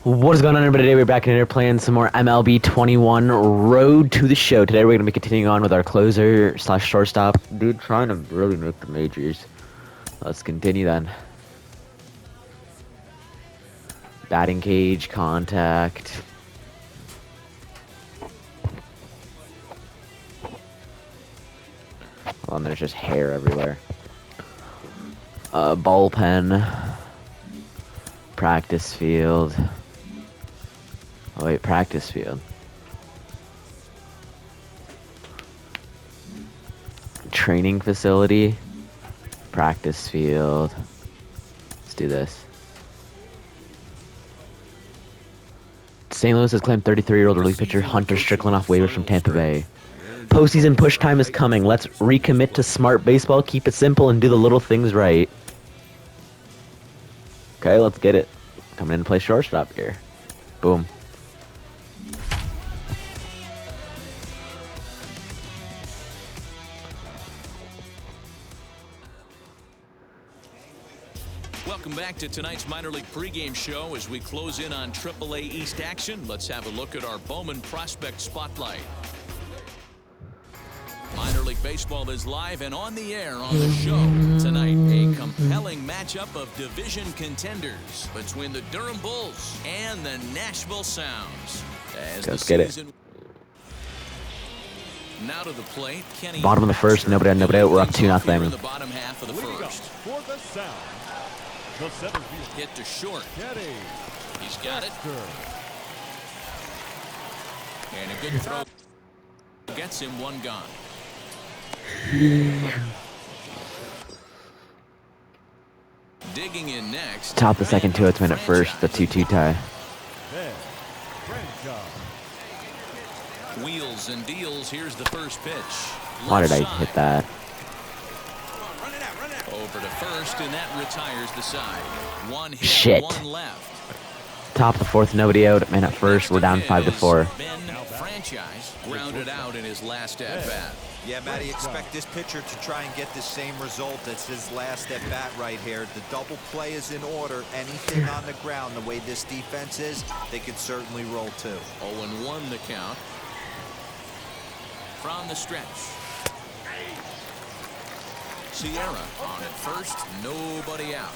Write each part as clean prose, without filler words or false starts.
What is going on, everybody? Today we're back in here playing some more MLB 21 Road to the Show. Today we're going to be continuing on with our closer slash shortstop. Dude, trying to really make the majors. Let's continue then. Batting cage, contact. Oh, and there's just hair everywhere. Bullpen. Practice field. Oh wait, practice field. Training facility. Practice field. Let's do this. St. Louis has claimed 33-year-old relief pitcher Hunter Strickland off waivers from Tampa Bay. Postseason push time is coming. Let's recommit to smart baseball, keep it simple, and do the little things right. Okay, let's get it. Coming in to play shortstop here. Boom. Welcome back to tonight's minor league pregame show. As we close in on AAA East action, let's have a look at our Bowman Prospect Spotlight. Minor League Baseball is live and on the air on the show tonight. A compelling matchup of division contenders between the Durham Bulls and the Nashville Sounds. Let's get it. Now to the plate, Kenny. Bottom of the first, nobody out, nobody out. We're up 2-0. In the bottom half of the first. Hit to short. He's got it. And a good throw gets him one gone. Digging in next. Top the second, 2 outs, man at first. The 2-2 tie. Wheels and deals. Here's the first pitch. Why did I hit that? Over to first, and that retires the side. One hit, Shit. one left. Top of the fourth, nobody out. Man at first. We're down 5-4. Ben Franchise grounded out in his last at-bat. Yeah, Matty, expect this pitcher to try and get the same result as his last at-bat right here. The double play is in order. Anything on the ground, the way this defense is, they could certainly roll too. 0-1 the count. From the stretch. Sierra on at first, nobody out.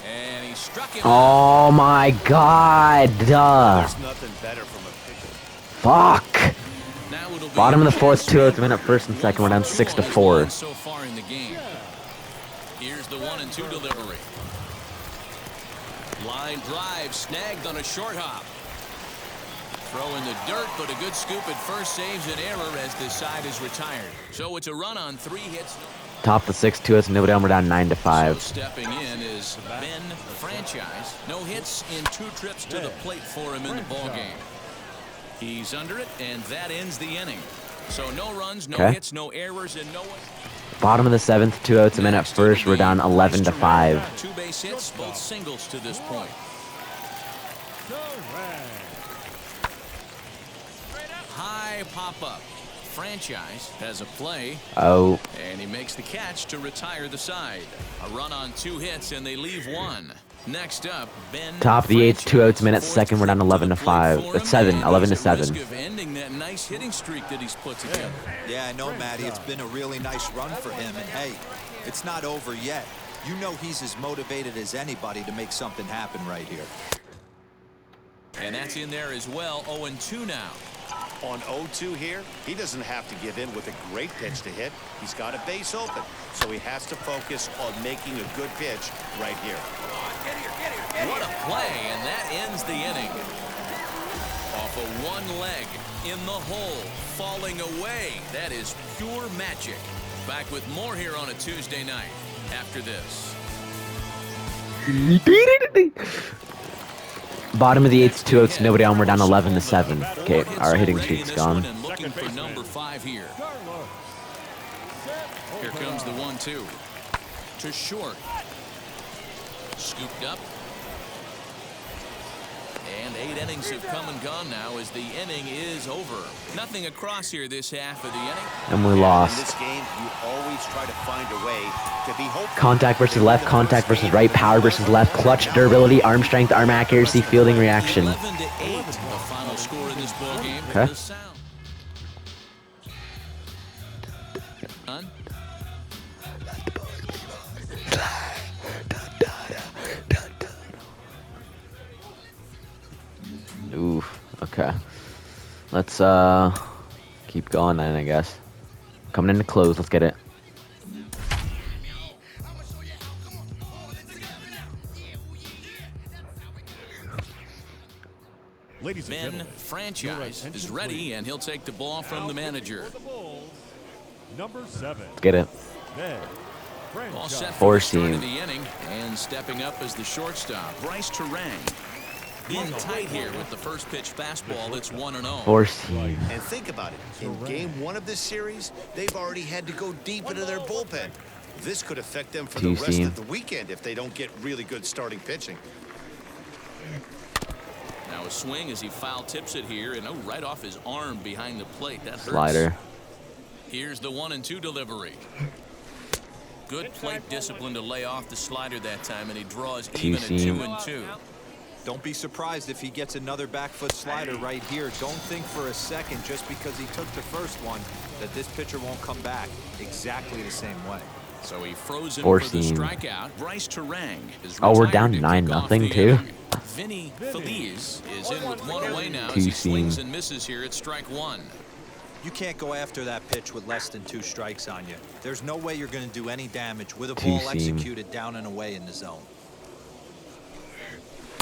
And he struck him. Oh my god. There's nothing better from a pitcher. Fuck. Now it'll be Bottom of the fourth, 2 outs, man at first and second. We're down 6-4. So far in the game. Here's the 1-2 delivery. Line drive snagged on a short hop. Throw in the dirt, but a good scoop at first saves an error as this side is retired. So it's a run on 3 hits. Top the 6, 2 outs, nobody out. We're down 9-5. So stepping in is Ben Franchise. No hits in 2 trips to the plate for him in the ballgame. He's under it, and that ends the inning. So no runs, no hits, no errors, and no one. Bottom of the 7th, 2 outs, a man at first. We're down 11-5. 2 base hits, both singles to this point. High pop-up. Franchise has a play. Oh. And he makes the catch to retire the side. A run on 2 hits, and they leave 1. Next up, Ben. Top of the 8th, 2 outs, man at second. We're down 11-5. That's 11-7. Ending that nice hitting streak that he's put together. Yeah, I know, Matty. It's been a really nice run for him. And hey, it's not over yet. You know he's as motivated as anybody to make something happen right here. And that's in there as well. 0-2 now. On 0-2 here, he doesn't have to give in with a great pitch to hit. He's got a base open, so he has to focus on making a good pitch right here. What a play, and that ends the inning. Off of one leg, in the hole, falling away. That is pure magic. Back with more here on a Tuesday night after this. Bottom of the 8th, 2 outs, nobody on. We're down 11-7. Okay, our hitting streak's gone. Looking for number 5 here. Here comes the 1-2 to short. Scooped up. And 8 innings have come and gone now as the inning is over. Nothing across here this half of the inning. And we In lost. this game, you always try to find a way to be hopeful. Contact versus left, contact versus right, power versus left, clutch, durability, arm strength, arm accuracy, fielding reaction. 11-8, the final score in this ball game. Okay. The sound. Done. Oof. Okay. Let's keep going then, I guess. Coming into close. Let's get it. Ladies and Ben gentlemen, Franchise is ready, and he'll take the ball from the manager. Number 7. Let's get it. Ben All Franchise. set for the start Four-seam. of the inning, and stepping up as the shortstop, Bryce Terang. In tight here with the first pitch fastball. It's 1-0. 4-seam. And think about it. In game 1 of this series, they've already had to go deep into their bullpen. This could affect them for the rest Two-seam. of the weekend if they don't get really good starting pitching. Now a swing as he foul tips it here, and right off his arm behind the plate. That hurts. Slider. Here's the 1-2 delivery. Good plate discipline to lay off the slider that time, and he draws even at Two-seam. 2-2. Don't be surprised if he gets another back foot slider right here. Don't think for a second, just because he took the first one, that this pitcher won't come back exactly the same way. So he froze him for the Four-seam. strikeout. Bryce Terang is Oh, we're retired down to kick 9-0 off the too. inning. Vinny Feliz is in with one away now as he Two-seam. swings and misses here at strike 1. You can't go after that pitch with less than 2 strikes on you. There's no way you're going to do any damage with a ball Two-seam. executed down and away in the zone.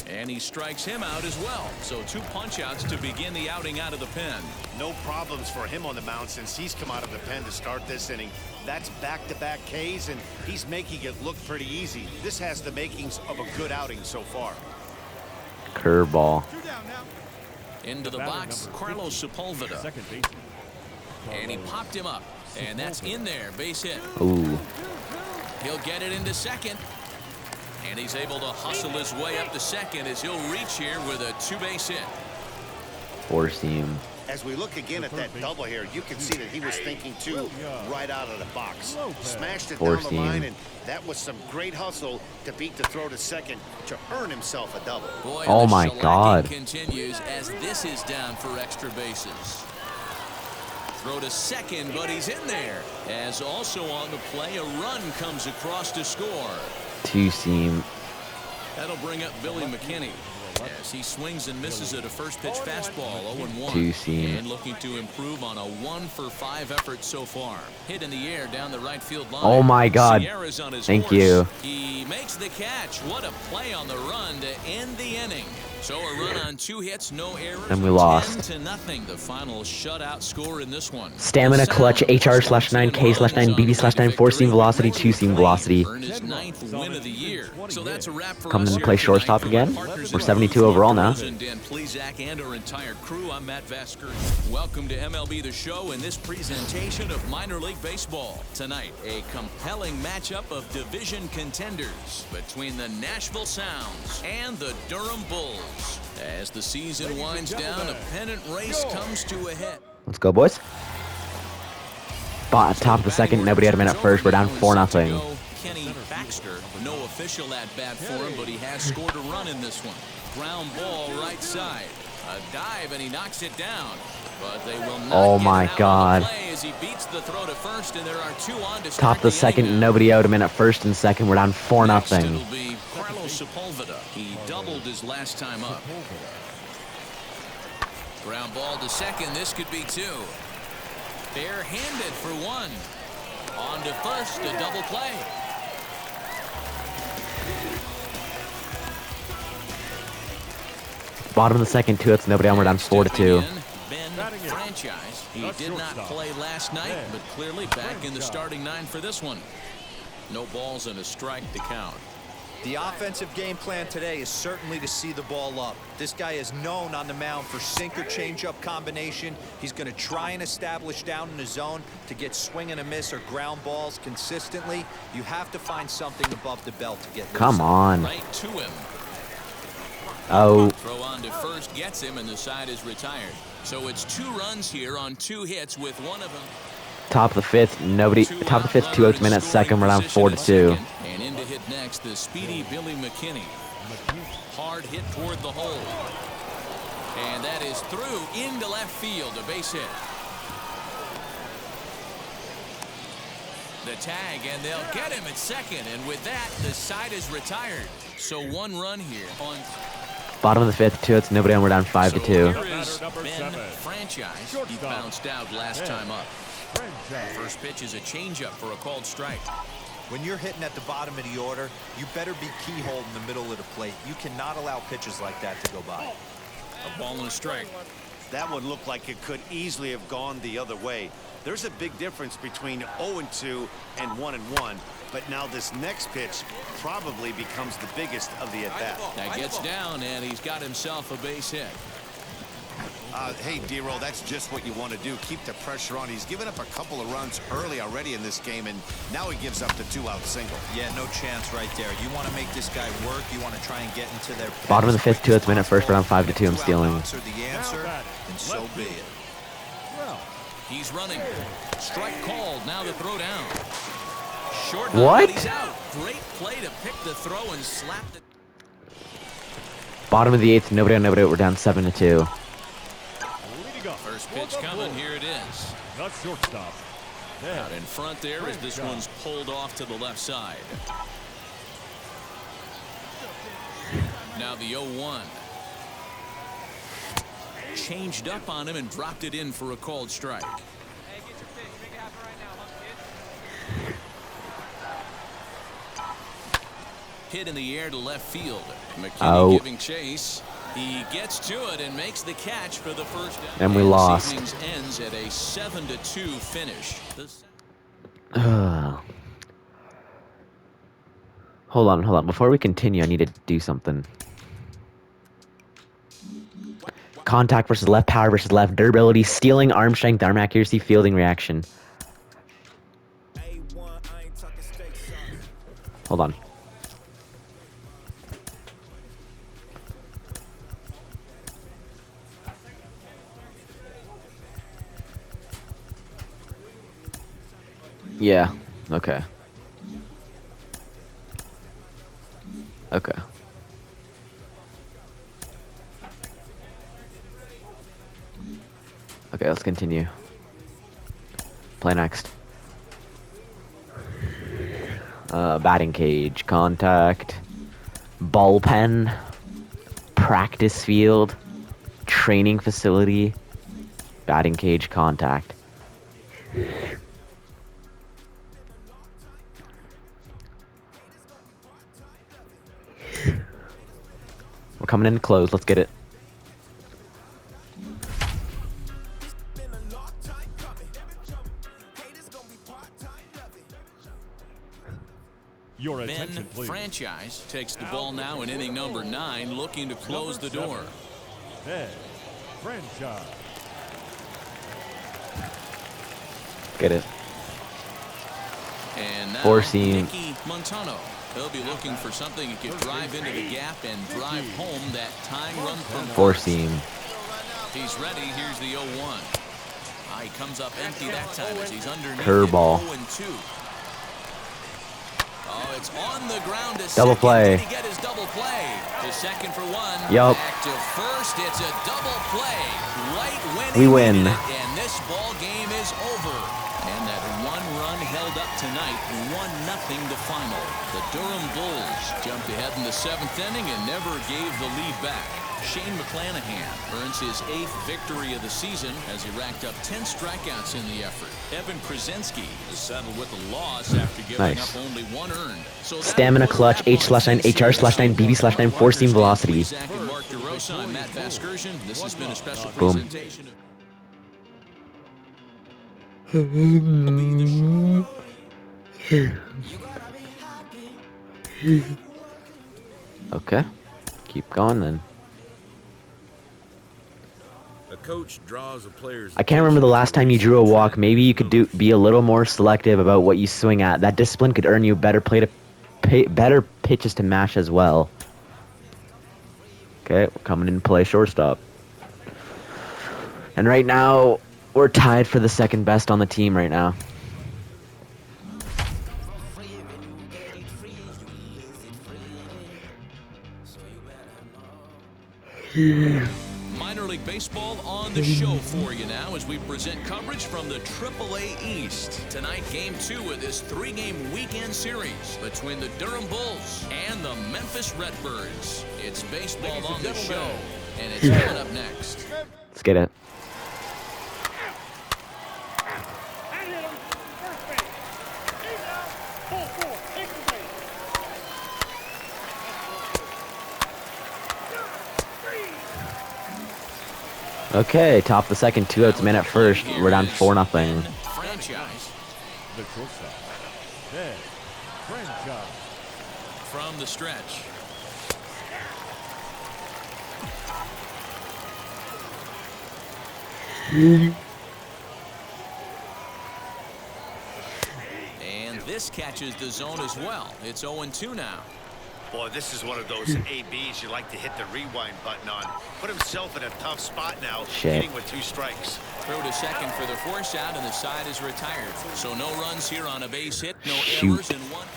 And he strikes him out as well. So 2 punch-outs to begin the outing out of the pen. No problems for him on the mound since he's come out of the pen to start this inning. That's back-to-back Ks, and he's making it look pretty easy. This has the makings of a good outing so far. Curveball. Into the box, Carlos Sepulveda. Second baseman. And he popped him up. And that's in there, base hit. Ooh. He'll get it into second. And he's able to hustle his way up to second as he'll reach here with a 2-base hit. 4-seam. As we look again at that double here, you can see that he was thinking too right out of the box. Smashed it down the Four-seam. line, and that was some great hustle to beat the throw to second to earn himself a double. Boy, Oh the my shellacking God. continues as this is down for extra bases. Throw to second, but he's in there. As also on the play, a run comes across to score. 2-seam. That'll bring up Billy McKinney as he swings and misses at a first pitch fastball, 0-1. Two-seam. And looking to improve on a 1-for-5 effort so far. Hit in the air down the right field line. Oh my God. Sierra's on his Thank horse. you. He makes the catch. What a play on the run to end the inning. So a run on 2 hits, no errors. And we lost. 10-0, the final shutout score in this one. Stamina, clutch, HR/9, K/9, BB/9, 4-seam velocity, 2-seam velocity. Earned his 9th win of the year. So that's a wrap for Coming us to here play tonight shortstop from again. Parker's We're in 72 overall now. And Dan Plezak and our entire crew. I'm Matt Vasker. Welcome to MLB The Show and this presentation of minor league baseball. Tonight, a compelling matchup of division contenders between the Nashville Sounds and the Durham Bulls. As the season winds down, a pennant race comes to a head. Let's go, boys. Top of the second, nobody had a minute first. We're down 4-0. Kenny Baxter, no official at bat for him, but he has scored a run in this one. Ground ball right side. A dive and he knocks it down. But they will not Oh get my it out God. on the play as he beats the throw to first, and there are 2 on to start Top of the second, inning. nobody out a minute first and second. We're down Next, 4-0. it'll be Carlos Sepulveda. He doubled his last time up. Ground ball to second. This could be 2. Bare-handed for 1. On to first, a double play. Bottom of the second, 2 hits, nobody on. We're down 4-2. Ben Franchise. He did not play last night, but clearly back in the starting 9 for this one. No balls and a strike to count. The offensive game plan today is certainly to see the ball up. This guy is known on the mound for sinker changeup combination. He's going to try and establish down in the zone to get swing and a miss or ground balls consistently. You have to find something above the belt to get. Come on. Right to him. Oh, Throw on to first gets him, and the side is retired. So it's 2 runs here on 2 hits with one of them. top of the fifth. Nobody. Top of the fifth. 2 outs, man at second. We're down 4-2. And in to hit next, the speedy Billy McKinney. Hard hit toward the hole. And that is through into left field, a base hit. The tag, and they'll get him at second. And with that, the side is retired. So 1 run here on. Bottom of the fifth. 2 outs. Nobody on. We're down 5-2. So here is Ben Franchise. He bounced out last time up. First pitch is a changeup for a called strike. When you're hitting at the bottom of the order, you better be keyhole in the middle of the plate. You cannot allow pitches like that to go by. A ball and a strike. That one looked like it could easily have gone the other way. There's a big difference between 0-2 and 1-1. But now this next pitch probably becomes the biggest of the at-bat. That gets down, and he's got himself a base hit. Hey, D-Roll, that's just what you want to do. Keep the pressure on. He's given up a couple of runs early already in this game, and now he gives up the 2-out single. Yeah, no chance right there. You want to make this guy work. You want to try and get into their Bottom of the fifth. 2 outs, man at first. We're down 5-2. I'm stealing. Are the answer, and so be it. He's running. Strike called. Now the throw down. Short. What? He's out. Great play to pick the throw and slap it. Bottom of the eighth. Nobody on. Nobody out. We're down 7-2. First pitch coming. Here it is. The shortstop. Out in front there as this one's pulled off to the left side. Now the 0-1. Changed up on him and dropped it in for a called strike. Hit in the air to left field. McKinney giving chase. He gets to it and makes the catch for the first down. And we lost. This innings ends at a 7-2 finish. Hold on. Before we continue, I need to do something. Contact versus left, power versus left, durability, stealing, arm strength, arm accuracy, fielding reaction. Hold on. Yeah, okay. Okay. Okay, let's continue. Play next. Batting cage, contact, bullpen, practice field, training facility, batting cage, contact. We're coming in close. Let's get it. Your Ben attention, please. Franchise takes the ball now in inning number 9, looking to close the door. Ben Franchise. Get it. And now Four seam. Nicky Montano. He'll be looking for something he could drive into the gap and drive home that tying run from Four seam. He's ready. Here's the 0-1. He comes up empty that time as he's underneath. Curveball. 0-2. Oh, it's on the ground to Double second. play. Did he get his double play? To second for one. Yup. Back to first. It's a double play. Right when We he win. needed it, and this ball game is over. And that 1 run held up tonight. 1-0 the final. The Durham Bulls jumped ahead in the 7th inning and never gave the lead back. Shane McClanahan earns his 8th victory of the season as he racked up 10 strikeouts in the effort. Evan Krasinski is settled with a loss after giving Nice. up only 1 earned. So Stamina clutch, H/9, HR/9, BB/9, 4-seam velocity. Zach and Mark DeRosa, I'm Matt Vasgersian. This has been a special Boom. presentation of Okay. Keep going then. A coach draws a player's I can't remember the last time you drew a walk. Maybe you could be a little more selective about what you swing at. That discipline could earn you better pitches to match as well. Okay, we're coming in to play shortstop. And right now, we're tied for the second best on the team right now. Minor League Baseball on the show for you now as we present coverage from the AAA East. Tonight, Game 2 of this 3-game weekend series between the Durham Bulls and the Memphis Redbirds. It's baseball on the show, and it's coming up next. Let's get it. Okay, top of the second, 2 outs, man at first. We're down 4-0. Franchise The shortstop, Ben Franchise. from the stretch. And this catches the zone as well. It's 0-2 now. Boy, this is one of those ABs you like to hit the rewind button on. Put himself in a tough spot now, Shit. hitting with 2 strikes. Throw to second for the force out, and the side is retired. So no runs here on a base hit, no Shoot. errors, and 1.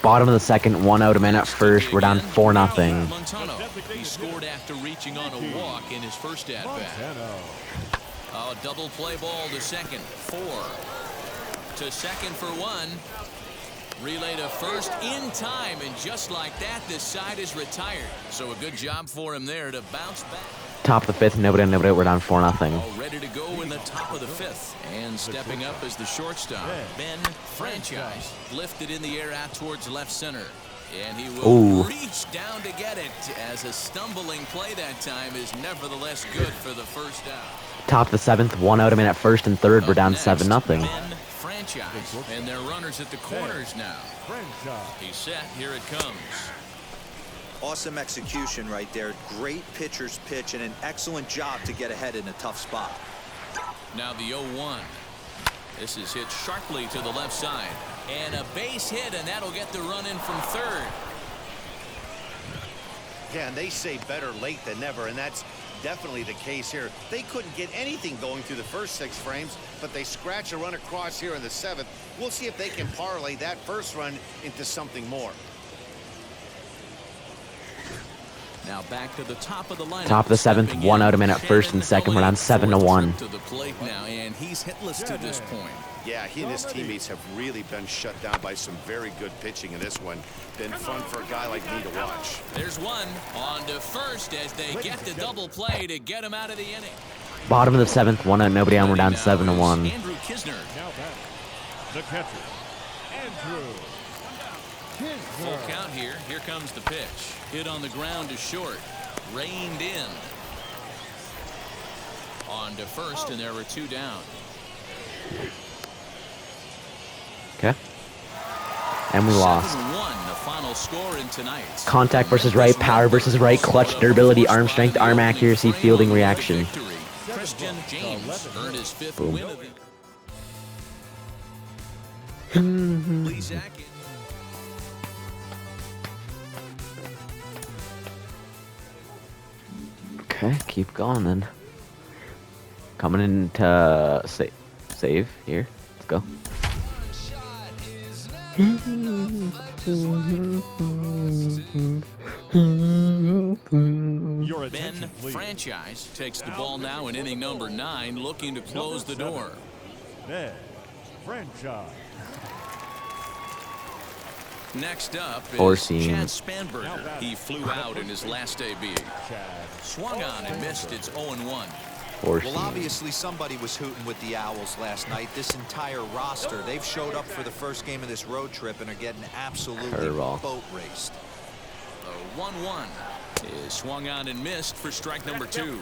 Bottom of the second, 1 out, a man at first. We're down 4-0. Montano. He scored after reaching on a walk in his first at-bat. Montano. A double play ball to second. 4. To second for 1. Relay to first in time, and just like that, this side is retired. So a good job for him there to bounce back. Top of the 5th, nobody, we're down 4-0. All ready to go in the top of the 5th. And stepping up as the shortstop, Ben Franchise. Lifted in the air out towards left center. And he will Ooh. reach down to get it, as a stumbling play that time is nevertheless good for the first out. Top of the 7th, 1 out, a man at first and third. We're down Up next, 7-0. Ben Franchise. And they're runners at the corners now. Franchise. He's set. Here it comes. Awesome execution right there. Great pitcher's pitch and an excellent job to get ahead in a tough spot. Now the 0-1. This is hit sharply to the left side. And a base hit, and that'll get the run in from third. Yeah, and they say better late than never, and that's definitely the case here. They couldn't get anything going through the first 6 frames, but they scratch a run across here in the 7th. We'll see if they can parlay that first run into something more. Now back to the top of the lineup. Top of the 7th, Stepping 1 in, out, a man at first and second. We're down 7-1. To the plate now, and he's hitless to this point. Yeah, he and his teammates have really been shut down by some very good pitching in this one. Been fun for a guy like me to watch. There's one on to first as they get the double play to get him out of the inning. Bottom of the 7th, 1 out, nobody on. We're down Now 7-1. is Andrew Kisner. Now back. The catcher, Andrew Full Kisner. count here. Here comes the pitch. Hit on the ground to short. Reined in. On to first, and there were 2 down. Okay. And we lost. 7-1, the final score in tonight's. Contact versus right, power versus right, clutch, durability, arm strength, arm accuracy, fielding reaction. Christian James earned his 5th Boom. win of the Lee Zach. Okay, keep going then. Coming in to save here. Let's go. Your Ben attention, please. Franchise takes the ball now in inning number 9, looking to close the door. Ben Franchise. Next up is Four-seam. Chad Spanberger. He flew out in his last AB. Chad. Swung on and missed. It's 0-1. Well, obviously somebody was hooting with the Owls last night. This entire roster, they've showed up for the first game of this road trip and are getting absolutely Curveball. boat raced. The 1-1 is swung on and missed for strike number 2.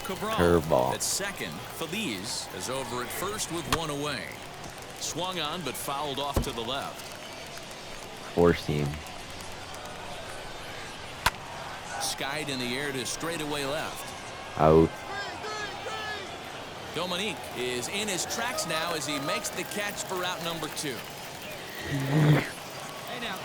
Cabral Curveball. at second. Feliz is over at first with 1 away. Swung on but fouled off to the left. 4-seam. Skied in the air to straightaway left. Out. Dominique is in his tracks now as he makes the catch for out number 2. Hey now,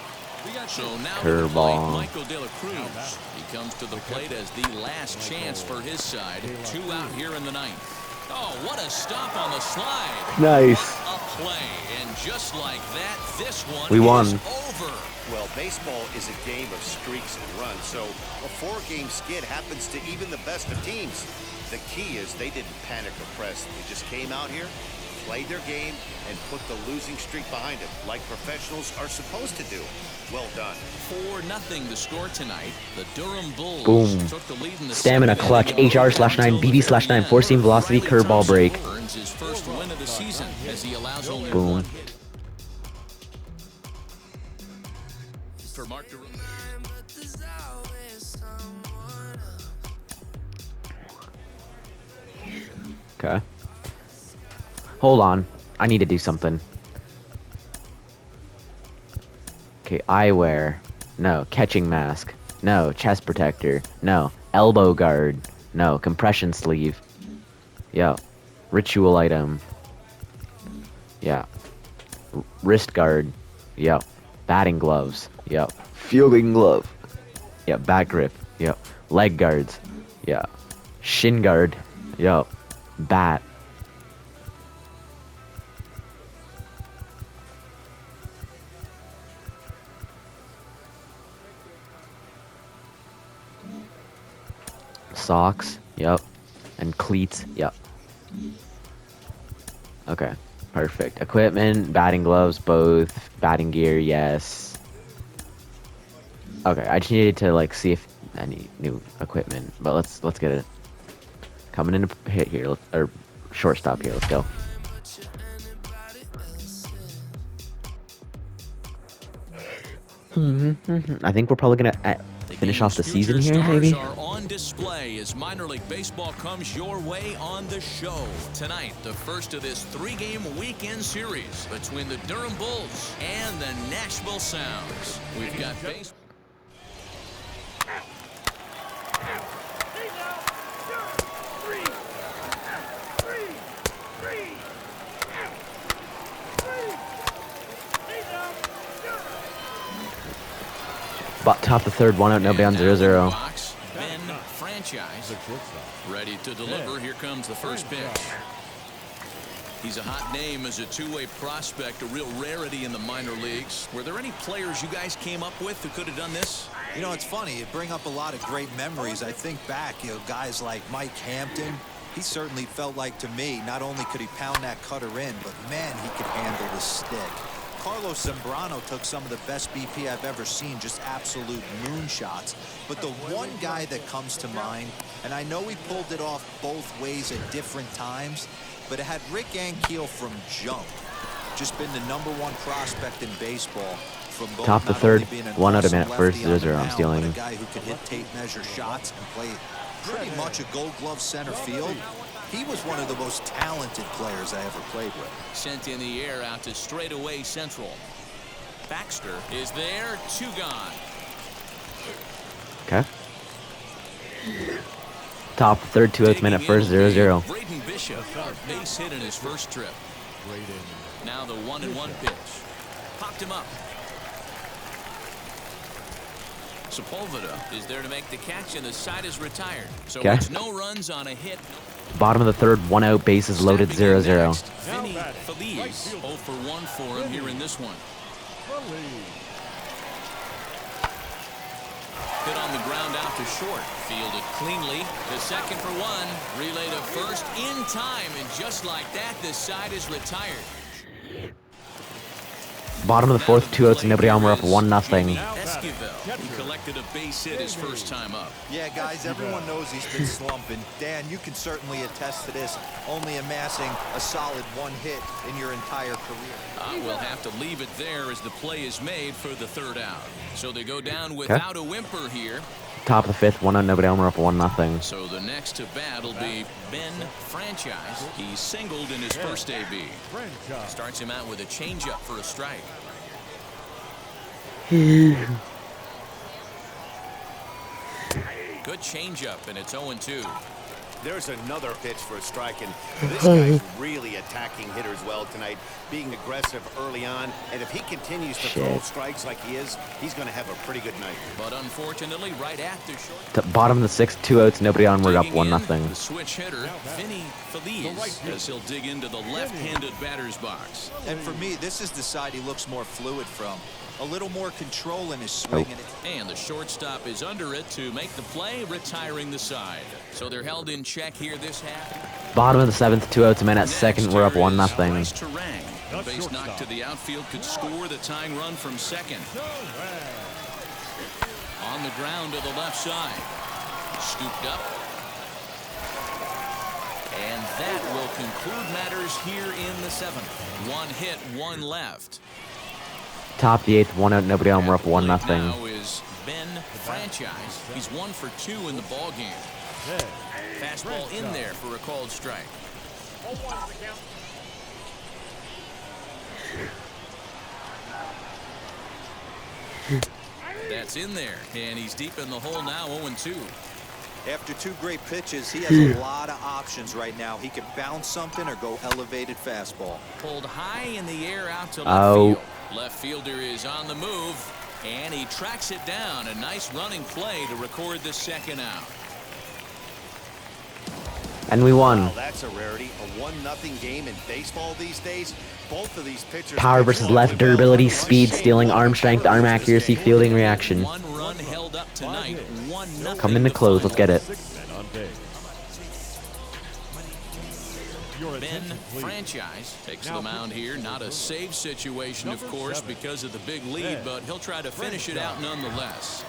we got So now to the plate, Curveball. Michael De La Cruz. He comes to the plate as the last chance for his side. 2 out here in the ninth. Oh, what a stop on the slide. Nice. What a play. And just like that, this one We won. is over. Well, baseball is a game of streaks and runs, so a 4-game skid happens to even the best of teams. The key is they didn't panic or press. They just came out here, played their game, and put the losing streak behind them, like professionals are supposed to do. Well done. 4-0 the score tonight. The Durham Bulls Boom. took the lead in the Stamina second clutch, inning. HR/9, BB/9, four-seam velocity, Riley curveball Thompson break. earns his first win of the season as he allows only Boom. 1 hit. For Mark Durham. Okay. Hold on. I need to do something. Okay, eyewear. No. Catching mask. No. Chest protector. No. Elbow guard. No. Compression sleeve. Yeah. Ritual item. Yeah. Wrist guard. Yep. Batting gloves. Yep. Fielding glove. Yep. Back grip. Yep. Leg guards. Yeah. Shin guard. Yep. Bat. Socks. Yep. And cleats. Yep. Okay. Perfect. Equipment, batting gloves, both. Batting gear, yes. Okay, I just needed to like see if any new equipment, but let's get it. Coming in to hit here, or shortstop here. Let's go. I think we're probably gonna finish off the season Future here, maybe. stars are on display as minor league baseball comes your way on the show. Tonight, the first of this 3-game weekend series between the Durham Bulls and the Nashville Sounds. We've got base. Top the third, 1 out, nobody on 0-0. Box, Ben Franchise ready to deliver. Here comes the first pitch. He's a hot name as a two-way prospect, a real rarity in the minor leagues. Were there any players you guys came up with who could have done this? You know, it's funny. It bring up a lot of great memories. I think back, you know, guys like Mike Hampton. He certainly felt like, to me, not only could he pound that cutter in, but man, he could handle the stick. Carlos Zambrano took some of the best BP I've ever seen, just absolute moonshots. But the one guy that comes to mind, and I know he pulled it off both ways at different times, but it had Rick Ankiel from jump. Just been the #1 prospect in baseball. From both, Top the not third, only being an 1 out a awesome minute first, lefty on the 0-0. I'm mound, stealing. but a guy who could hit tape measure shots and play pretty much a gold glove center field. He was one of the most talented players I ever played with. Sent in the air out to straightaway central. Baxter is there, 2 gone. Okay. Top the third, 2 outs, minute first, 0-0. Braden Bishop, a base hit in his first trip. Now the 1-1 pitch. Popped him up. Sepulveda is there to make the catch, and the side is retired. So Okay. it's no runs on a hit. Bottom of the third, 1 out, bases loaded, 0-0. Vinny Feliz, 0 for 1 for him here in this one. Hit on the ground out to short. Fielded cleanly. The second for 1. Relay to first in time, and just like that, the side is retired. Bottom of the fourth, 2 outs, and nobody on. We're up 1-0. Esquivel, he collected a base hit his first time up. Yeah, guys, everyone knows he's been slumping. Dan, you can certainly attest to this, only amassing a solid 1 hit in your entire career. We'll have to leave it there as the play is made for the 3rd out. So they go down without a whimper here. Top of the fifth, 1 out, nobody on. We're up 1-0. So the next to bat will be Ben Franchise. He singled in his first AB. Starts him out with a changeup for a strike. Good changeup, and it's 0-2. There's another pitch for a strike, and this guy's really attacking hitters well tonight, being aggressive early on. And if he continues to throw strikes like he is, he's going to have a pretty good night. But unfortunately, right after short. To bottom of the 6th, 2 outs, nobody on. We're up 1-0. The switch hitter, Vinny Feliz, as he'll dig into the left-handed batter's box. And for me, this is the side he looks more fluid from. A little more control in his swing. And the shortstop is under it to make the play, retiring the side. So they're held in check here this half. Bottom of the 7th, 2 outs, a man at second. We're up 1-0. The base knock to the outfield could score the tying run from second. On the ground to the left side. Scooped up. And that will conclude matters here in the 7th. 1 hit, 1 left. Top the 8th, 1 out, nobody on. We're up 1-0. Now is Ben Franchise. He's 1 for 2 in the ball game. Fastball in there for a called strike. That's in there, and he's deep in the hole now, 0-2. After 2 great pitches, he has a lot of options right now. He can bounce something or go elevated fastball. Pulled high in the air out to left field. Left fielder is on the move, and he tracks it down. A nice running play to record the second out. And we won. Wow, that's a rarity. A 1-0 game in baseball these days. Both of these pitchers. Power versus left, durability, speed, stealing, arm strength, arm accuracy, fielding reaction. 1 run held up tonight. 1-0. Come in the close. Let's get it. Ben Franchise takes the mound here. Not a save situation, of course, because of the big lead, but he'll try to finish it out nonetheless.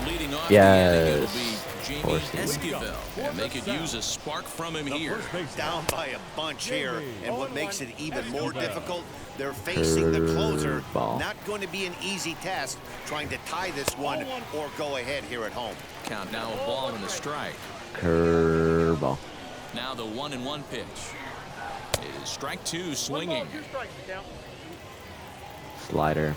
Leading off the inning, it'll be Jamie Esquivel, and they could use a spark from him here. Down by a bunch here, and what makes it even more difficult, they're facing the closer. Not going to be an easy task trying to tie this one or go ahead here at home. Count now, a ball and a strike. Curveball. Now the 1-1 pitch. It is strike 2, swinging. Slider.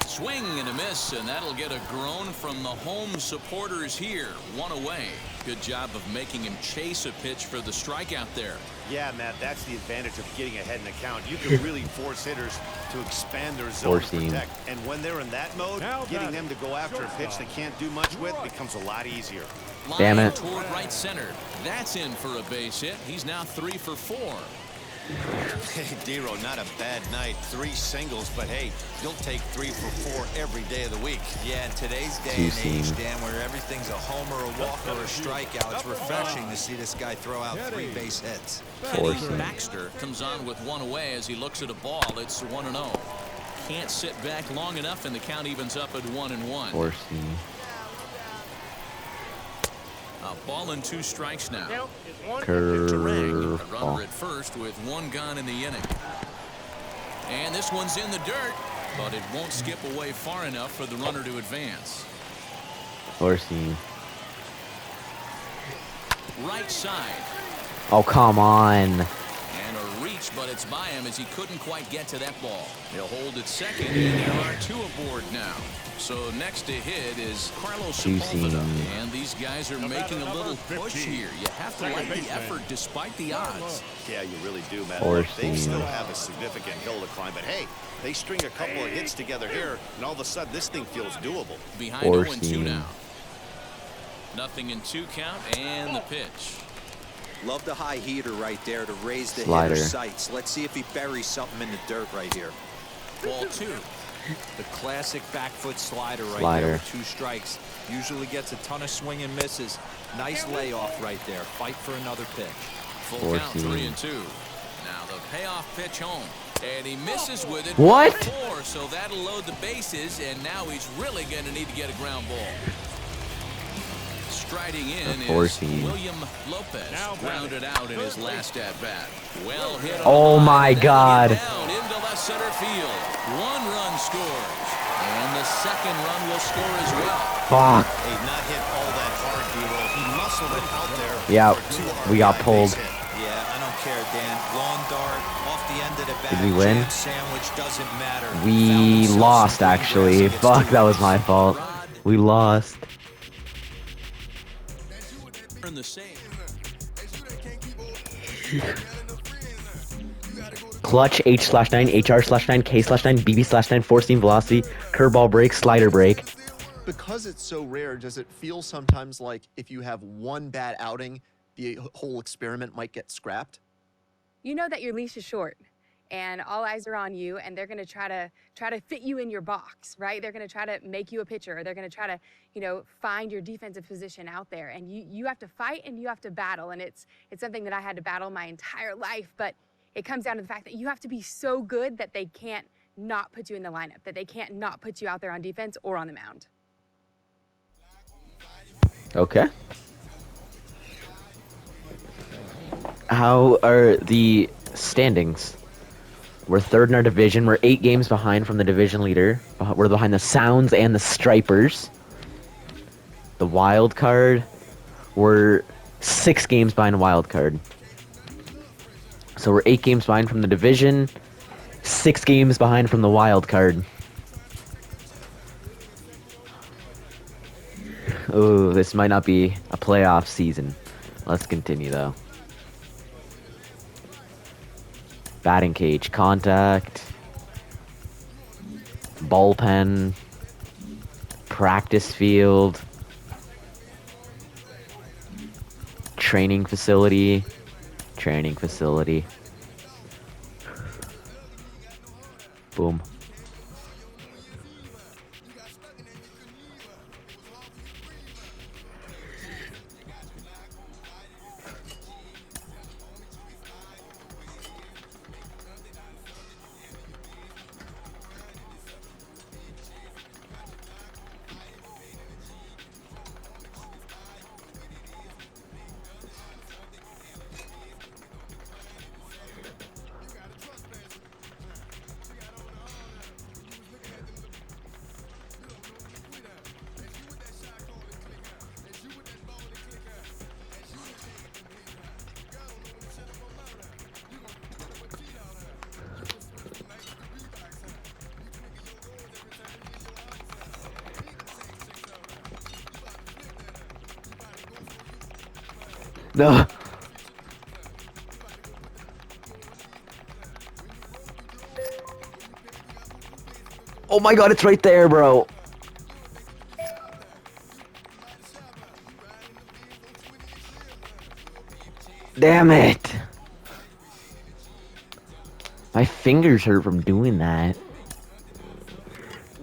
Swing and a miss, and that'll get a groan from the home supporters here. 1 away. Good job of making him chase a pitch for the strikeout there. Yeah, Matt, that's the advantage of getting ahead in the count. You can really force hitters to expand their zone to protect. And when they're in that mode, getting them to go after a pitch they can't do much with becomes a lot easier. Damn it. Toward right center. That's in for a base hit. He's now 3 for 4. Hey, Dero, not a bad night. 3 singles, but hey, you'll take 3 for 4 every day of the week. Yeah, in today's day and age, Dan, where everything's a homer, a walk, or a strikeout, it's refreshing to see this guy throw out 3 base hits. Kenny Baxter comes on with 1 away as he looks at a ball. It's 1-0. Can't sit back long enough, and the count evens up at 1-1. A ball and 2 strikes now. Curve. A runner at first with 1 gone in the inning. And this one's in the dirt, but it won't skip away far enough for the runner to advance. Right side. Oh, come on. And a reach, but it's by him as he couldn't quite get to that ball. He'll hold it second, and there are 2 aboard now. So next to hit is Carlos Sepulveda, and these guys are making a little push here. You have to like the effort despite the odds. Yeah, you really do, Matt. They still have a significant hill to climb, but hey, they string a couple of hits together here, and all of a sudden this thing feels doable. Behind 0-2 now. 0-2 count, and the pitch. Love the high heater right there to raise the hitter's sights. Let's see if he buries something in the dirt right here. Ball 2. The classic back foot slider right there with 2 strikes. Usually gets a ton of swing and misses. Nice layoff right there. Fight for another pitch. Full count, 3-2. Now the payoff pitch home. And he misses with it. What? 4, so that'll load the bases, and now he's really going to need to get a ground ball. Striding in is William Lopez, grounded out in his last at-bat. Well hit. Oh my God. Down into left center field. 1 run scores, and the second run will score as well. Fuck. Hey, not hit all that hard, Dero. He muscled it out there. Yeah, we got pulled. Yeah, I don't care, Dan. Lawn dart off the end of the bat. Did we win? Sandwich doesn't matter. We lost, actually. Fuck, that was my fault. We lost. In the same. Clutch, H/9, HR/9, K/9, BB/9, force seam velocity, curveball break, slider break. Because it's so rare, does it feel sometimes like if you have one bad outing, the whole experiment might get scrapped? You know that your leash is short and all eyes are on you, and they're going to try to fit you in your box, right? They're going to try to make you a pitcher, or they're going to try to, you know, find your defensive position out there, and you have to fight and you have to battle. And it's something that I had to battle my entire life, but it comes down to the fact that you have to be so good that they can't not put you in the lineup, that they can't not put you out there on defense or on the mound. Okay. How are the standings? We're third in our division. We're 8 games behind from the division leader. We're behind the Sounds and the Stripers. The wild card. We're 6 games behind wild card. So we're 8 games behind from the division. 6 games behind from the wild card. Oh, this might not be a playoff season. Let's continue though. Batting cage, contact, bullpen, practice field, training facility. Boom. No. Oh my god, it's right there, bro. Damn it. My fingers hurt from doing that.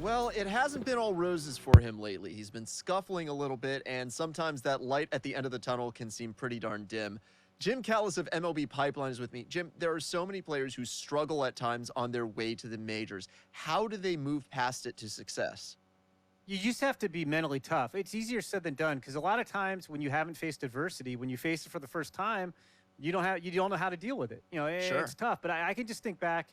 Well, it hasn't been all roses for him lately. He's been scuffling a little bit, and sometimes that light at the end of the tunnel can seem pretty darn dim. Jim Callis of MLB Pipeline is with me. Jim, there are so many players who struggle at times on their way to the majors. How do they move past it to success? You just have to be mentally tough. It's easier said than done, because a lot of times when you haven't faced adversity, when you face it for the first time, you don't know how to deal with it. You know, Sure. It's tough. But I can just think back,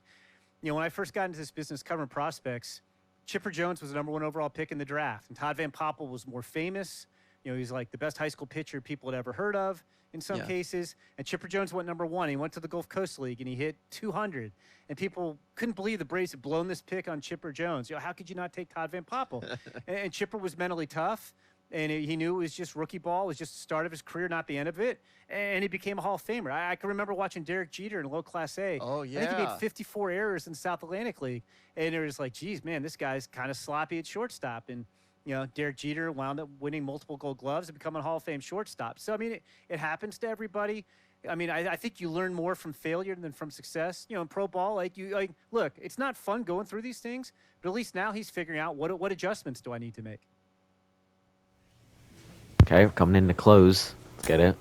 you know, when I first got into this business covering prospects, Chipper Jones was the #1 overall pick in the draft, and Todd Van Poppel was more famous. You know, he's like the best high school pitcher people had ever heard of in some cases. And Chipper Jones went #1. He went to the Gulf Coast League, and he hit 200. And people couldn't believe the Braves had blown this pick on Chipper Jones. You know, how could you not take Todd Van Poppel? and Chipper was mentally tough, and he knew it was just rookie ball. It was just the start of his career, not the end of it. And he became a Hall of Famer. I can remember watching Derek Jeter in low Class A. Oh, yeah. I think he made 54 errors in the South Atlantic League. And it was like, geez, man, this guy's kind of sloppy at shortstop. And, you know, Derek Jeter wound up winning multiple Gold Gloves and becoming a Hall of Fame shortstop. So, I mean, it happens to everybody. I mean, I think you learn more from failure than from success. You know, in pro ball, look, it's not fun going through these things, but at least now he's figuring out what adjustments do I need to make. Okay, we're coming in to close. Let's get it.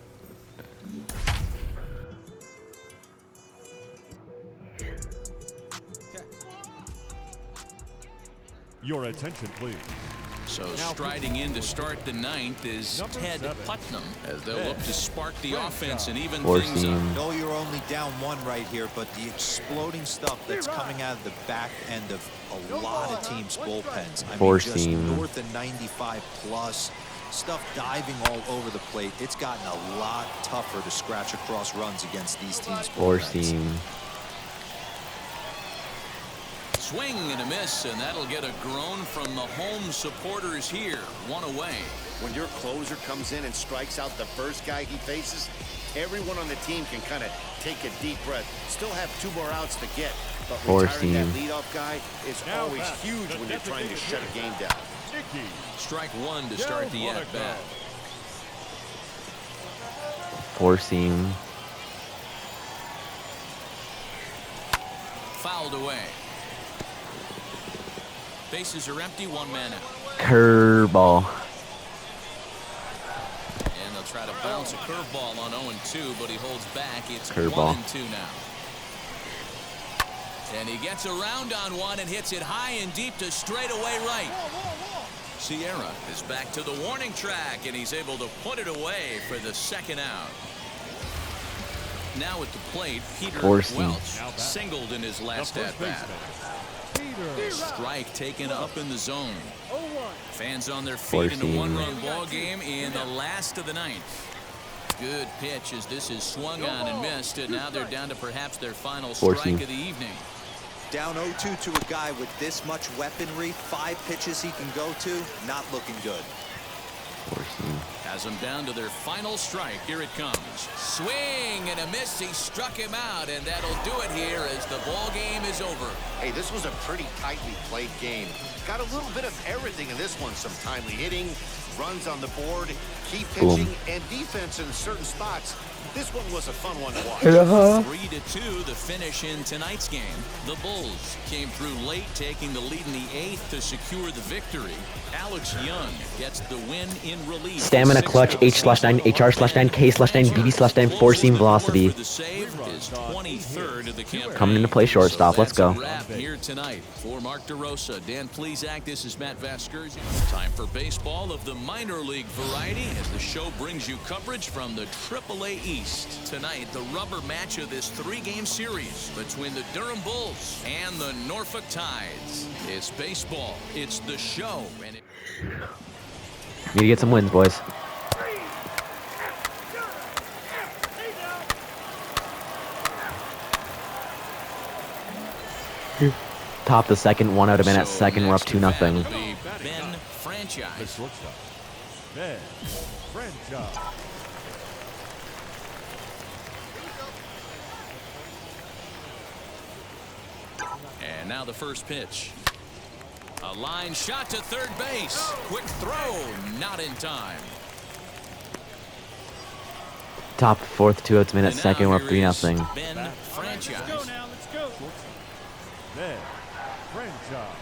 Your attention, please. So striding in to start the 9th is Number Ted 7. Putnam, as they'll look to spark the offense and even Force things up. seam. No, you're only down 1 right here, but the exploding stuff that's coming out of the back end of a lot of teams' bullpens. I mean, Force just seam. north of 95 plus. Stuff diving all over the plate. It's gotten a lot tougher to scratch across runs against these teams' Force bullpens. seam. swing and a miss, and that'll get a groan from the home supporters here. One away. When your closer comes in and strikes out the first guy he faces, everyone on the team can kind of take a deep breath. Still have 2 more outs to get, but retiring that leadoff guy is always huge when you're trying to shut a game down. Strike 1 to start the at-bat. 4-seam. Fouled away. Bases are empty, 1 man out. Curveball. And they'll try to bounce a curveball on 0-2, but he holds back. It's Curveball. 1-2 now. And he gets around on one and hits it high and deep to straightaway right. Sierra is back to the warning track, and he's able to put it away for the 2nd out. Now at the plate, Peter Welch singled in his last at-bat. Strike taken up in the zone. Fans on their feet in a 1-run ball game in the last of the 9th. Good pitch as this is swung on and missed, and now they're down to perhaps their final strike of the evening. Down 0-2 to a guy with this much weaponry, 5 pitches he can go to, not looking good. Has them down to their final strike. Here it comes. Swing and a miss. He struck him out, and that'll do it here as the ball game is over. Hey, this was a pretty tightly played game. Got a little bit of everything in this one. Some timely hitting, runs on the board, key pitching, and defense in certain spots. This one was a fun one to watch. 3-2 the finish in tonight's game. The Bulls came through late, taking the lead in the 8th to secure the victory. Alex Young gets the win in relief. Stamina clutch, H/9, HR/9, K/9, BB/9, 4-seam velocity. Coming into play shortstop. Let's go. Here tonight for Mark DeRosa, Dan Plesac, this is Matt Vasgersian. Time for baseball of the minor league variety as the show brings you coverage from the AAA East. Tonight, the rubber match of this 3-game series between the Durham Bulls and the Norfolk Tides. It's baseball. It's the show. And Need to get some wins, boys. Top the 2nd, 1 out of man at 2nd. We're up 2-0. Ben Franchise. Ben Franchise. And now the first pitch. A line shot to third base. Quick throw, not in time. Top 4th, 2 outs man at 2nd. We're up 3-0. Ben Franchise. Let's go. Ben Franchise.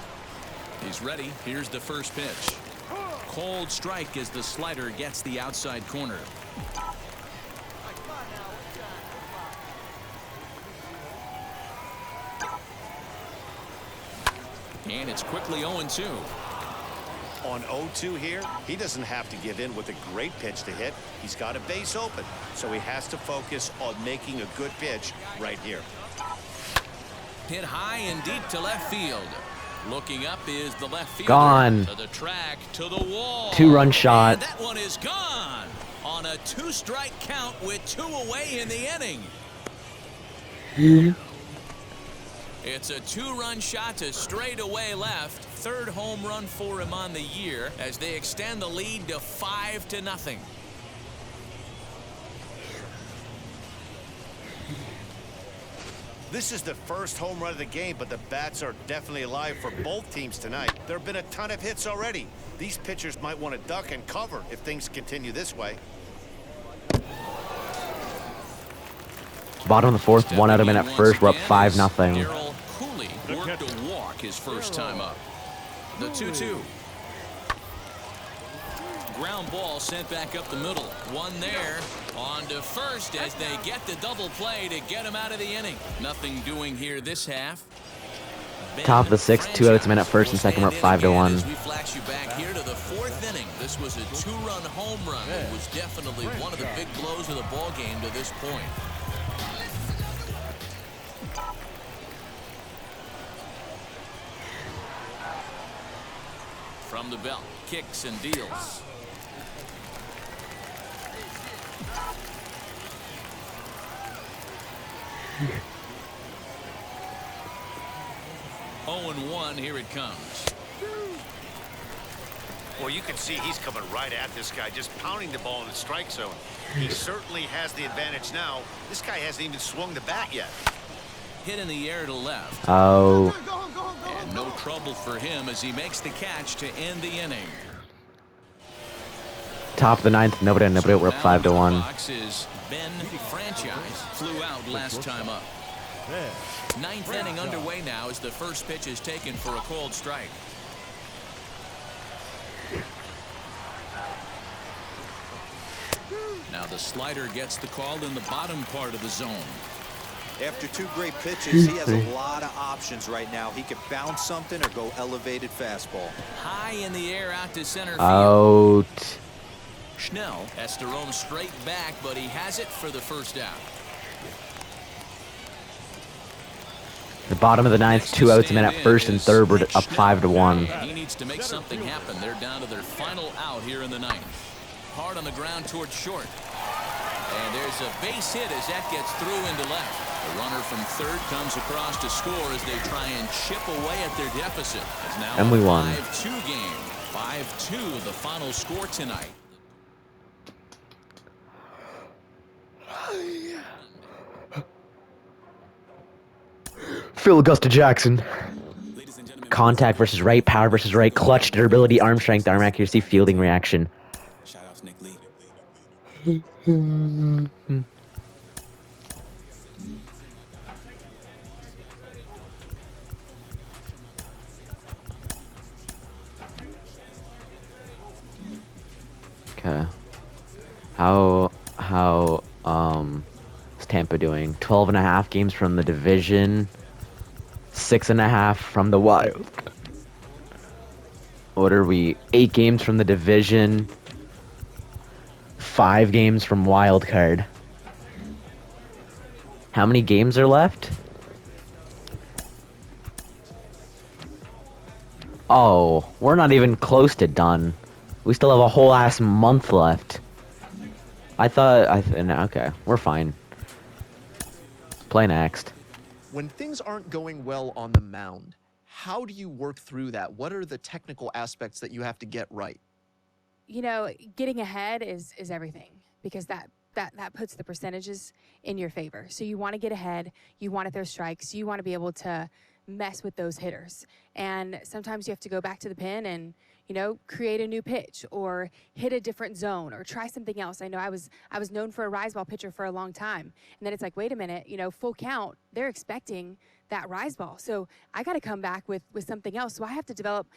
He's ready. Here's the first pitch. Cold strike as the slider gets the outside corner. And it's quickly 0-2. On 0-2 here, he doesn't have to give in with a great pitch to hit. He's got a base open, so he has to focus on making a good pitch right here. Hit high and deep to left field. Looking up is the left fielder. Gone. To the track, to the wall. 2-run shot. And that one is gone. On a 2-strike count with 2 away in the inning. It's a 2-run shot to straightaway left. 3rd home run for him on the year as they extend the lead to 5-0. This is the first home run of the game, but the bats are definitely alive for both teams tonight. There have been a ton of hits already. These pitchers might want to duck and cover if things continue this way. Bottom of the 4th, 1 out of man at 1st. We're up 5-0. Worked a walk his first time up. The 2-2. Ground ball sent back up the middle. One there. On to first as they get the double play to get him out of the inning. Nothing doing here this half. Top of the 6th, 2 outs man at 1st and 2nd. We're up 5-1. We flash you back here to the 4th inning. This was a 2-run home run. It was definitely one of the big blows of the ball game to this point. From the belt, kicks and deals. 0-1, here it comes. Well, you can see he's coming right at this guy, just pounding the ball in the strike zone. He certainly has the advantage now. This guy hasn't even swung the bat yet. Hit in the air to left. Oh. And no trouble for him as he makes the catch to end the inning. Top of the ninth, nobody. We're up 5-1. Box is Ben Franchise. Flew out last time up. Ninth inning underway now as the first pitch is taken for a called strike. Now the slider gets the call in the bottom part of the zone. After 2 great pitches, he has a lot of options right now. He could bounce something or go elevated fastball. High in the air out to center field. Out. Schnell has to roam straight back, but he has it for the first out. The bottom of the ninth, 2 outs, and then at first and third, we're up 5-1. He needs to make something happen. They're down to their final out here in the ninth. Hard on the ground towards short. And there's a base hit as that gets through into left. The runner from third comes across to score as they try and chip away at their deficit. It's now And we won. a 5-2 game. 5-2 the final score tonight. Phil Augusta Jackson. Contact versus right, power versus right, clutch, durability, arm strength, arm accuracy, fielding reaction. Okay. How is Tampa doing? 12.5 games from the division, 6.5 from the Wild. What are we? 8 games from the division, 5 games from wild card. How many games are left? Oh, we're not even close to done. We still have a whole ass month left. Okay, we're fine. Play next. When things aren't going well on the mound, how do you work through that? What are the technical aspects that you have to get right? You know, getting ahead is everything, because that puts the percentages in your favor. So you want to get ahead, you want to throw strikes, you want to be able to mess with those hitters. And sometimes you have to go back to the pen and, you know, create a new pitch or hit a different zone or try something else. I know I was known for a rise ball pitcher for a long time. And then it's like, wait a minute, you know, full count, they're expecting that rise ball. So I got to come back with something else. So I have to develop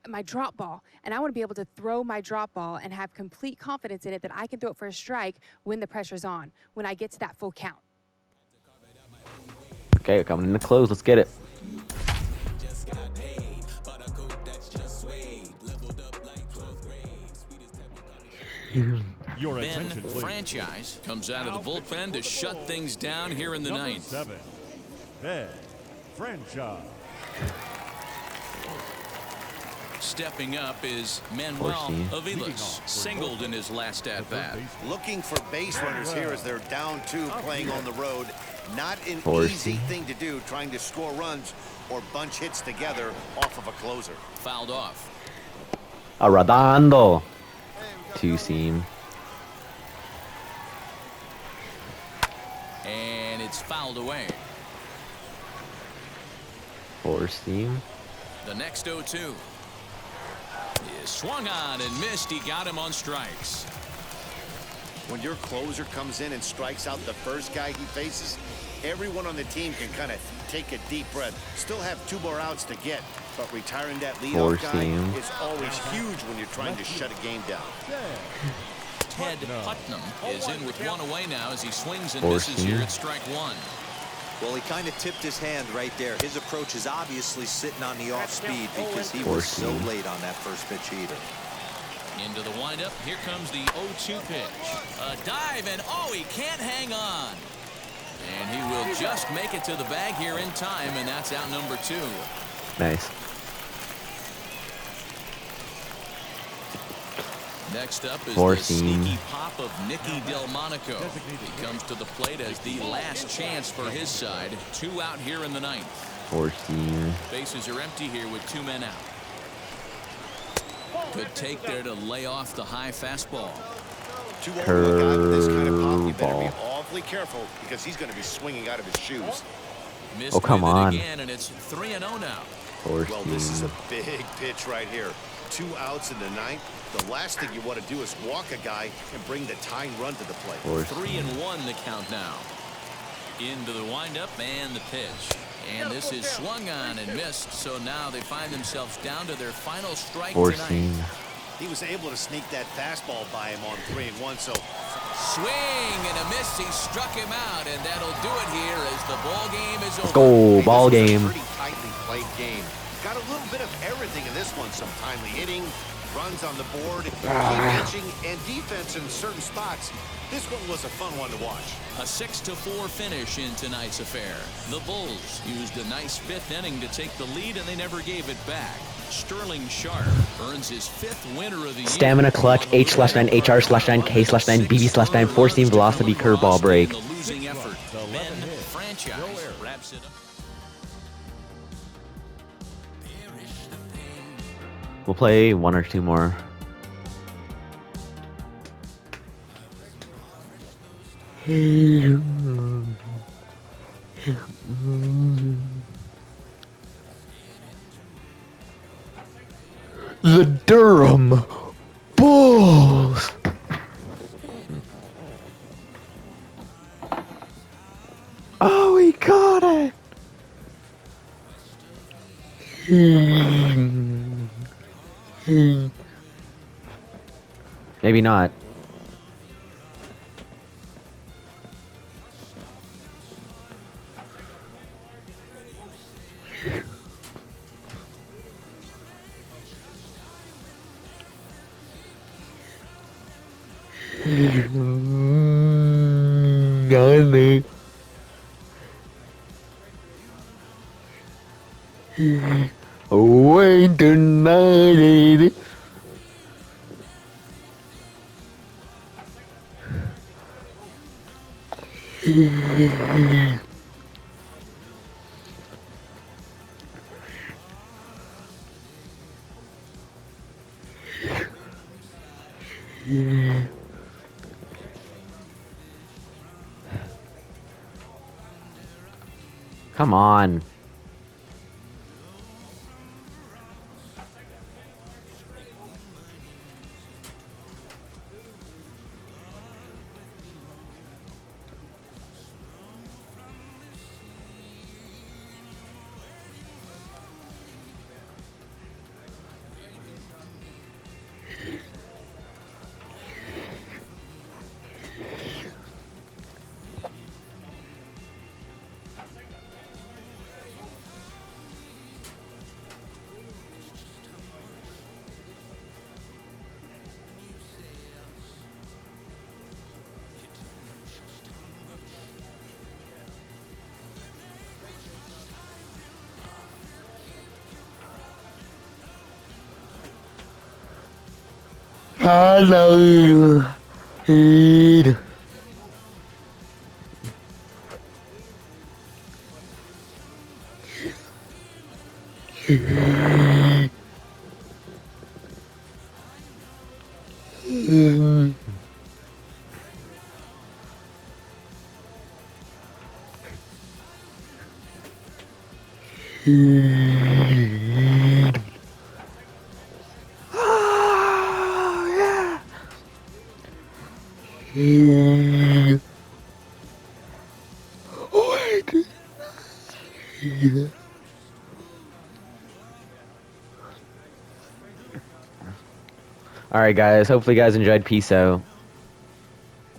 my drop ball, and I want to be able to throw my drop ball and have complete confidence in it that I can throw it for a strike when the pressure's on, when I get to that full count. Okay, we're coming in the close. Let's get it. Your Ben attention, please. Franchise comes out of the bullpen to shut things down here in the Number ninth. 7, Ben Franchise. Stepping up is Manuel Horsey. Aviles, singled in his last at-bat. Looking for base runners here as they're down 2 playing on the road. Not an Horsey. easy thing to do, trying to score runs or bunch hits together off of a closer. Fouled off. Arradando. 2-seam. And it's fouled away. 4-seam. The next 0-2 is swung on and missed. He got him on strikes. When your closer comes in and strikes out the first guy he faces, everyone on the team can kind of take a deep breath. Still have 2 more outs to get, but retiring that leadoff guy Four-seam. is always huge when you're trying to shut a game down. Ted Putnam is in with 1 away now as he swings and Horsey. misses here at strike 1. Well, he kind of tipped his hand right there. His approach is obviously sitting on the off speed because he was so Horsey. late on that first pitch either. Into the windup. Here comes the 0-2 pitch. A dive, and oh, he can't hang on. And he will just make it to the bag here in time, and that's out number 2. Nice. Next up is Horsey. the sneaky pop of Nicky Delmonico. He comes to the plate as the last chance for his side. 2 out here in the ninth. Four-seam. Bases are empty here with 2 men out. Good take there to lay off the high fastball. Too old to a guy with this kind of pop, you better be Curveball. awfully careful because he's going to be swinging out of his shoes. Missed Oh, come with it on. again, and it's 3-0 now. Well, this is Four-seam. a big pitch right here. 2 outs in the ninth. The last thing you want to do is walk a guy and bring the tying run to the plate. 3-1 the count now. Into the windup and the pitch. And this is swung on and missed, so now they find themselves down to their final strike Four-seam. tonight. He was able to sneak that fastball by him on 3-1, so Swing and a miss. He struck him out, and that'll do it here as the ball game is over. Go, hey, ball this was a game. pretty tightly played game. Got a little bit of everything in this one. Some timely hitting, runs on the board, key pitching, and defense in certain spots. This one was a fun one to watch. A 6-4 finish in tonight's affair. The Bulls used a nice 5th inning to take the lead, and they never gave it back. Sterling Sharp earns his 5th winner of the year. Stamina clutch, H/9, HR/9, K/9, BB/9, four-seam velocity curveball break. The losing effort. Ben Franchise wraps it up. We'll play 1 or 2 more. The Durham Bulls. Oh, we got it. Maybe not. Wait tonight. Come on. Hello. All right, guys. Hopefully, you guys enjoyed. Peace out.